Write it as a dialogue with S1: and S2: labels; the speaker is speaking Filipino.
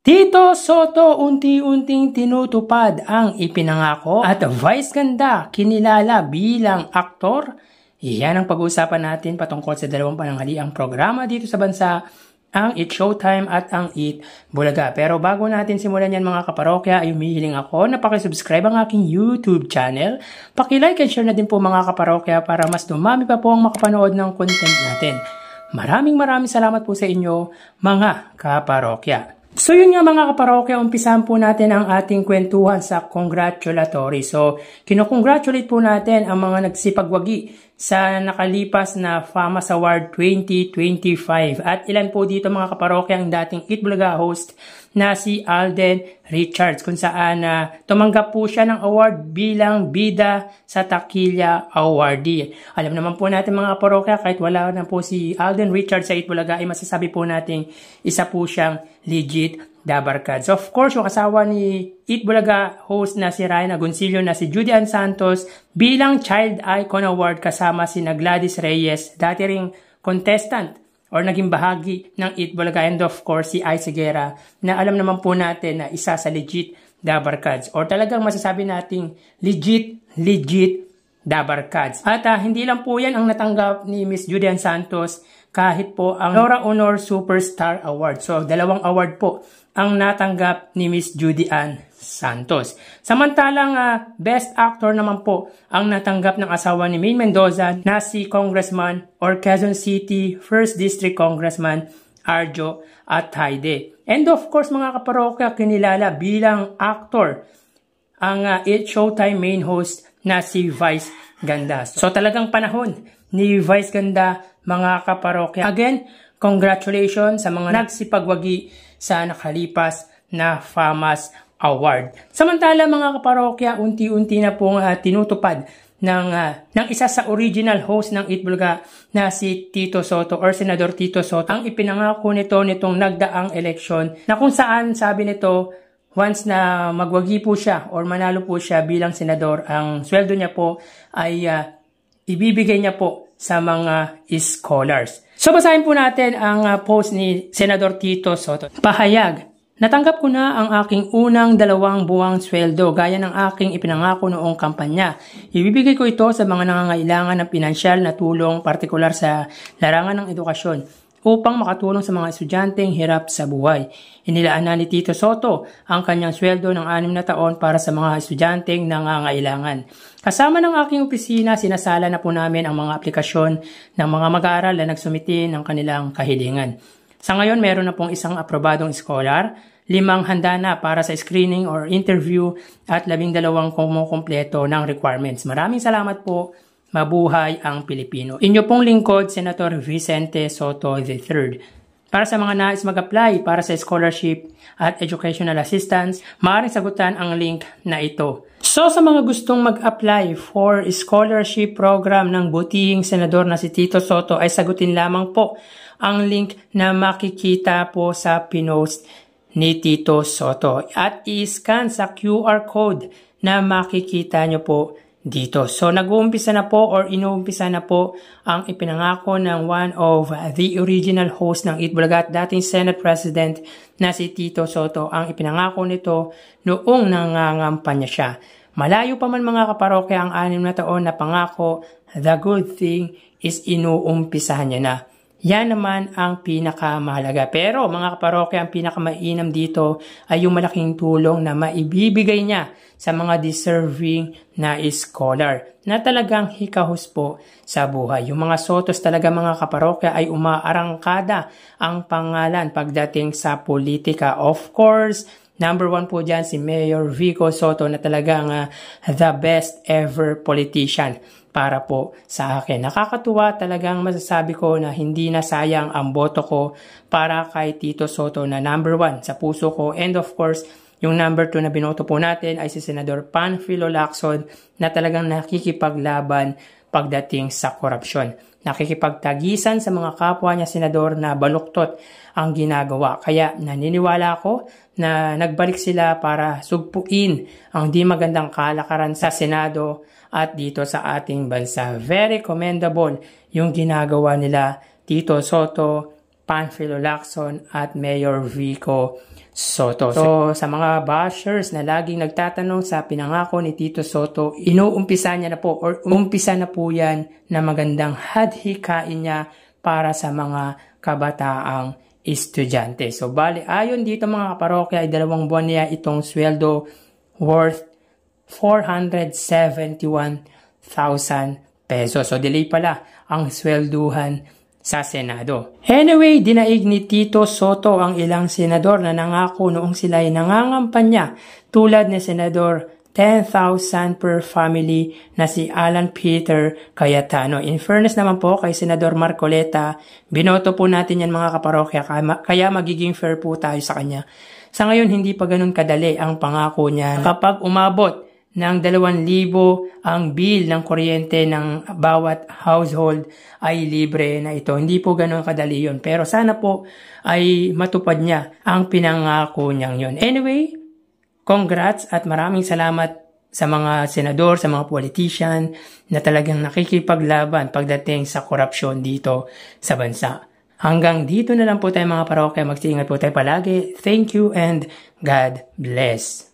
S1: Tito Soto unti-unting tinutupad ang ipinangako at Vice Ganda kinilala bilang aktor. Iyan ang pag-uusapan natin patungkol sa dalawang pananghaliang programa dito sa bansa, ang Eat Showtime at ang Eat Bulaga. Pero bago natin simulan yan mga kaparokya, ay humihiling ako na pakisubscribe ang aking YouTube channel. Pakilike and share na din po mga kaparokya para mas dumami pa po ang makapanood ng content natin. Maraming salamat po sa inyo mga kaparokya. So yun nga mga kaparokya, umpisahan po natin ang ating kwentuhan sa congratulatory. So kinocongratulate po natin ang mga nagsipagwagi sa nakalipas na FAMAS Award 2025. At ilan po dito mga kaparokya ang dating Eat Bulaga host na si Alden Richards, kung saan tumanggap po siya ng award bilang bida sa Takilya Awardee. Alam naman po natin mga kaparokya, kahit wala na po si Alden Richards sa Eat Bulaga, ay masasabi po natin isa po siyang legit Dabarkads. Of course, yung asawa ni Eat Bulaga host na si Ryan Agoncillo na si Judy Ann Santos bilang Child Icon Award kasama si Gladys Reyes, dati ring contestant or naging bahagi ng Eat Bulaga, and of course si Ai Seguera na alam naman po natin na isa sa legit Dabarkads or talagang masasabi nating legit Dabarkads. At hindi lang po yan ang natanggap ni Miss Judy Ann Santos, kahit po ang Laura Honor Superstar Award. So, dalawang award po ang natanggap ni Miss Judy Ann Santos. Samantalang Best Actor naman po ang natanggap ng asawa ni Maine Mendoza na si Congressman or Quezon City 1st District Congressman Arjo Atayde. And of course mga kaparokya, kinilala bilang actor ang Eat Showtime main host na si Vice Ganda. So talagang panahon ni Vice Ganda mga kaparokya. Again, congratulations sa mga nagsipagwagi sa nakalipas na FAMAS Award. Samantala mga kaparokya, unti-unti na pong tinutupad ng isa sa original host ng Eat Bulaga na si Tito Soto or Senador Tito Soto. Ang ipinangako nitong nagdaang eleksyon na kung saan sabi nito, once na magwagi po siya or manalo po siya bilang senador, ang sweldo niya po ay ibibigay niya po sa mga scholars. So basahin po natin ang post ni Senador Tito Soto. Pahayag, natanggap ko na ang aking unang 2 buwang sweldo gaya ng aking ipinangako noong kampanya. Ibibigay ko ito sa mga nangangailangan ng pinansyal na tulong, partikular sa larangan ng edukasyon, upang makatulong sa mga estudyanteng hirap sa buhay. Inilaan na ni Tito Soto ang kanyang sweldo ng 6 na taon para sa mga estudyanteng nangangailangan. Kasama ng aking opisina, sinasala na po namin ang mga aplikasyon ng mga mag-aaral na nagsumiti ng kanilang kahilingan. Sa ngayon, meron na pong 1 aprobadong scholar, 5 handa na para sa screening or interview at 12 kumukumpleto ng requirements. Maraming salamat po. Mabuhay ang Pilipino. Inyo pong lingkod, Senator Vicente Soto III. Para sa mga nais mag-apply para sa scholarship at educational assistance, maaaring sagutan ang link na ito. So sa mga gustong mag-apply for scholarship program ng butihing senador na si Tito Soto, ay sagutin lamang po ang link na makikita po sa pinost ni Tito Soto at i-scan sa QR code na makikita nyo po dito. So nag-uumpisa na po or inuumpisa na po ang ipinangako ng one of the original host ng Eat Bulaga at dating Senate President na si Tito Soto. Ang ipinangako nito noong nangangampanya siya. Malayo pa man mga kaparokya ang 6 na taon na pangako, the good thing is inuumpisahan niya na. Yan naman ang pinakamahalaga. Pero mga kaparokya, ang pinakamainam dito ay yung malaking tulong na maibibigay niya sa mga deserving na scholar na talagang hikahos po sa buhay. Yung mga Sotos talaga mga kaparokya ay umaarangkada ang pangalan pagdating sa politika. Of course, number 1 po dyan si Mayor Vico Soto na talagang the best ever politician para po sa akin. Nakakatuwa, talagang masasabi ko na hindi na sayang ang boto ko para kay Tito Soto na number 1 sa puso ko. And of course, yung number 2 na binoto po natin ay si Senador Panfilo Lacson na talagang nakikipaglaban pagdating sa korupsyon. Nakikipagtagisan sa mga kapwa niya senador na baluktot ang ginagawa. Kaya naniniwala ako na nagbalik sila para sugpuin ang di magandang kalakaran sa Senado at dito sa ating bansa. Very commendable yung ginagawa nila Tito Soto, Panfilo Lacson at Mayor Vico Soto. So, sa mga bashers na laging nagtatanong sa pinangako ni Tito Soto, inuumpisa niya na po or umpisa na po yan na magandang hadhikain niya para sa mga kabataang estudyante. So, bali, ayon dito mga kaparokya ay 2 buwan niya itong sweldo worth 471,000 pesos. So, delay pala ang swelduhan sa Senado. Anyway, dinaig ni Tito Soto ang ilang senador na nangako noong sila ay nangangampanya tulad ni Senador 10,000 per family na si Alan Peter Cayetano. In fairness naman po kay Senador Marcoleta, binoto po natin yan mga kaparokya kaya magiging fair po tayo sa kanya. Sa ngayon, hindi pa ganun kadali ang pangako niya. Kapag umabot ng 2,000 ang bill ng kuryente ng bawat household ay libre na ito. Hindi po ganoon kadali yun. Pero sana po ay matupad niya ang pinangako niyang yun. Anyway, congrats at maraming salamat sa mga senador, sa mga politician na talagang nakikipaglaban pagdating sa korupsyon dito sa bansa. Hanggang dito na lang po tayo mga parokya. Mag-iingat po tayo palagi. Thank you and God bless.